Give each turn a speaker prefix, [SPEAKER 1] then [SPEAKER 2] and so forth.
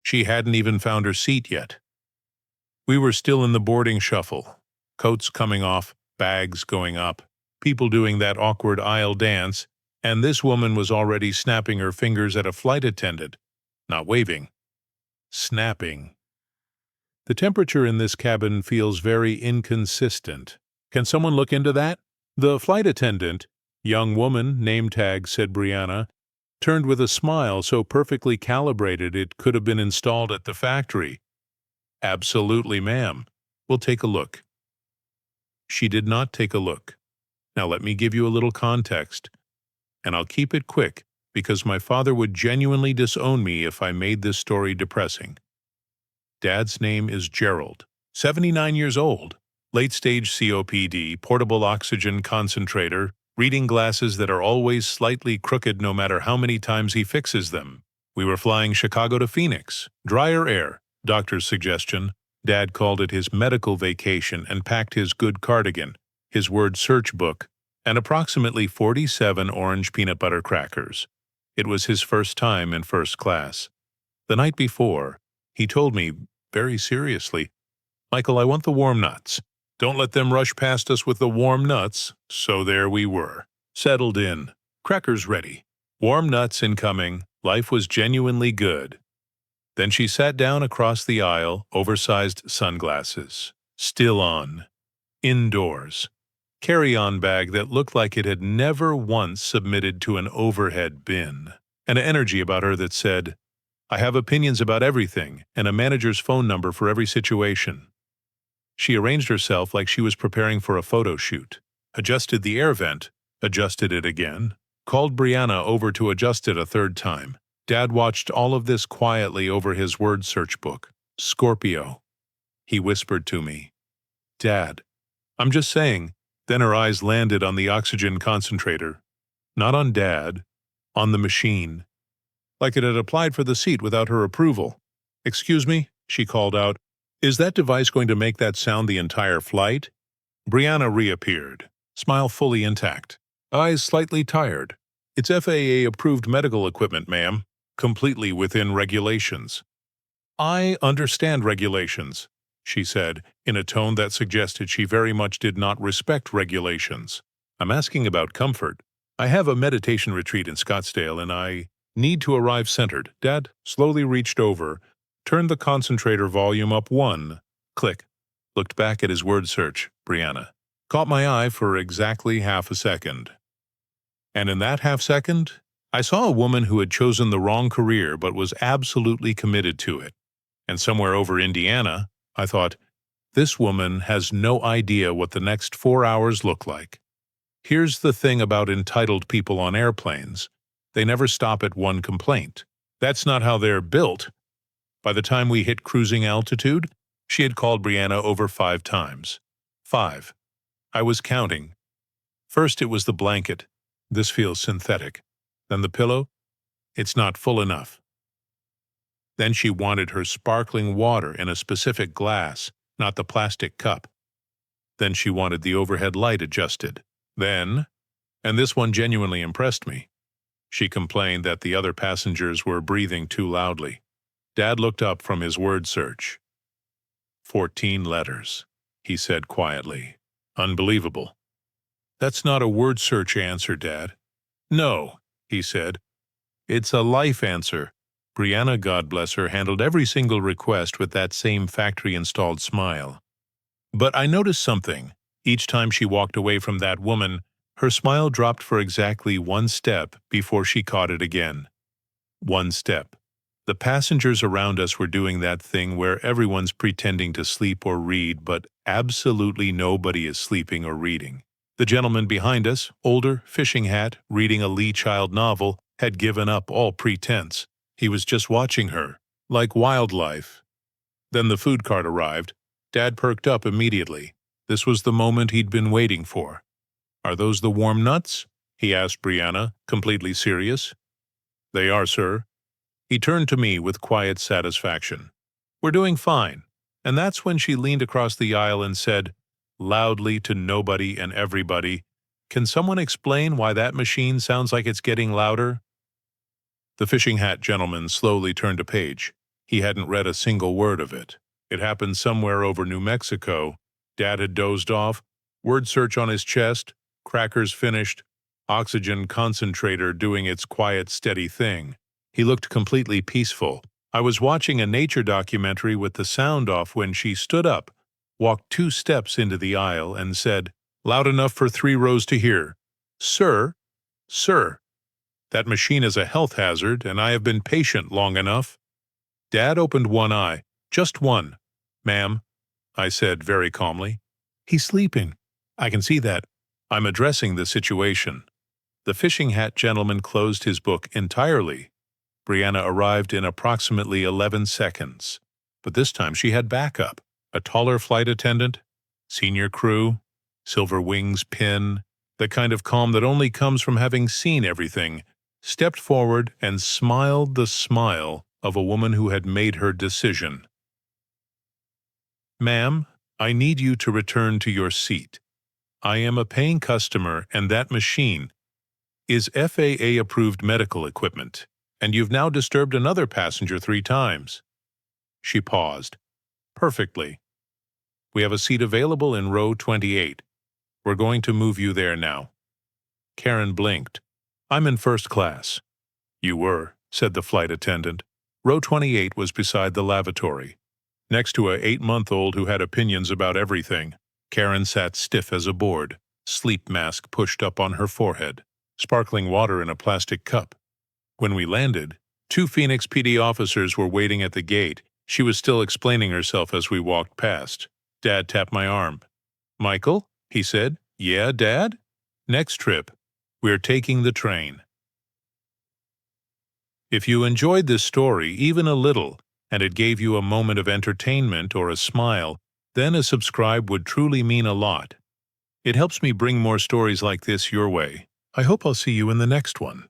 [SPEAKER 1] She hadn't even found her seat yet. We were still in the boarding shuffle, coats coming off, bags going up, people doing that awkward aisle dance, and this woman was already snapping her fingers at a flight attendant, not waving, snapping. The temperature in this cabin feels very inconsistent. Can someone look into that? The flight attendant, young woman, name tag, said Brianna, turned with a smile so perfectly calibrated it could have been installed at the factory. Absolutely, ma'am. We'll take a look. She did not take a look. Now let me give you a little context, and I'll keep it quick because my father would genuinely disown me if I made this story depressing. Dad's name is Gerald, 79 years old, late-stage COPD, portable oxygen concentrator, reading glasses that are always slightly crooked no matter how many times he fixes them. We were flying Chicago to Phoenix, drier air, doctor's suggestion. Dad called it his medical vacation and packed his good cardigan, his word search book, and approximately 47 orange peanut butter crackers. It was his first time in first class. The night before, he told me, very seriously, "Michael, I want the warm nuts. Don't let them rush past us with the warm nuts." So there we were, settled in, crackers ready, warm nuts incoming, life was genuinely good. Then she sat down across the aisle, oversized sunglasses, still on, indoors, carry-on bag that looked like it had never once submitted to an overhead bin, and an energy about her that said, "I have opinions about everything and a manager's phone number for every situation." She arranged herself like she was preparing for a photo shoot, adjusted the air vent, adjusted it again, called Brianna over to adjust it a third time. Dad watched all of this quietly over his word search book. Scorpio. He whispered to me, "Dad, I'm just saying." Then her eyes landed on the oxygen concentrator. Not on Dad, on the machine. Like it had applied for the seat without her approval. "Excuse me," she called out. "Is that device going to make that sound the entire flight?" Brianna reappeared, smile fully intact, eyes slightly tired. "It's FAA-approved medical equipment, ma'am, completely within regulations." "I understand regulations," she said, in a tone that suggested she very much did not respect regulations. "I'm asking about comfort. I have a meditation retreat in Scottsdale, and I need to arrive centered." Dad slowly reached over, turned the concentrator volume up one, click, looked back at his word search, Brianna. Caught my eye for exactly half a second. And in that half second, I saw a woman who had chosen the wrong career but was absolutely committed to it. And somewhere over Indiana, I thought, this woman has no idea what the next 4 hours look like. Here's the thing about entitled people on airplanes. They never stop at one complaint. That's not how they're built. By the time we hit cruising altitude, she had called Brianna over 5 times. 5. I was counting. First it was the blanket. This feels synthetic. Then the pillow. It's not full enough. Then she wanted her sparkling water in a specific glass, not the plastic cup. Then she wanted the overhead light adjusted. Then, and this one genuinely impressed me, she complained that the other passengers were breathing too loudly. Dad looked up from his word search. 14 letters, he said quietly. Unbelievable. That's not a word search answer, Dad. No, he said. It's a life answer. Brianna, God bless her, handled every single request with that same factory-installed smile. But I noticed something. Each time she walked away from that woman, her smile dropped for exactly 1 step before she caught it again. 1 step. The passengers around us were doing that thing where everyone's pretending to sleep or read, but absolutely nobody is sleeping or reading. The gentleman behind us, older, fishing hat, reading a Lee Child novel, had given up all pretense. He was just watching her, like wildlife. Then the food cart arrived. Dad perked up immediately. This was the moment he'd been waiting for. Are those the warm nuts? He asked Brianna, completely serious. They are, sir. He turned to me with quiet satisfaction. We're doing fine. And that's when she leaned across the aisle and said, loudly to nobody and everybody, "Can someone explain why that machine sounds like it's getting louder?" The fishing hat gentleman slowly turned a page. He hadn't read a single word of it. It happened somewhere over New Mexico. Dad had dozed off, word search on his chest, crackers finished, oxygen concentrator doing its quiet, steady thing. He looked completely peaceful. I was watching a nature documentary with the sound off when she stood up, walked 2 steps into the aisle, and said, loud enough for 3 rows to hear, "Sir, sir, that machine is a health hazard, and I have been patient long enough." Dad opened one eye, just one. "Ma'am," I said very calmly. "He's sleeping. I can see that. I'm addressing the situation." The fishing hat gentleman closed his book entirely. Brianna arrived in approximately 11 seconds. But this time she had backup. A taller flight attendant, senior crew, silver wings pin, the kind of calm that only comes from having seen everything, stepped forward and smiled the smile of a woman who had made her decision. "Ma'am, I need you to return to your seat. I am a paying customer, and that machine is FAA-approved medical equipment, and you've now disturbed another passenger 3 times. She paused. "Perfectly. We have a seat available in row 28. We're going to move you there now." Karen blinked. "I'm in first class." "You were," said the flight attendant. Row 28 was beside the lavatory, next to a 8-month-old who had opinions about everything. Karen sat stiff as a board, sleep mask pushed up on her forehead, sparkling water in a plastic cup. When we landed, 2 Phoenix PD officers were waiting at the gate. She was still explaining herself as we walked past. Dad tapped my arm. "Michael?" he said. "Yeah, Dad?" "Next trip, we're taking the train." If you enjoyed this story even a little, and it gave you a moment of entertainment or a smile, then a subscribe would truly mean a lot. It helps me bring more stories like this your way. I hope I'll see you in the next one.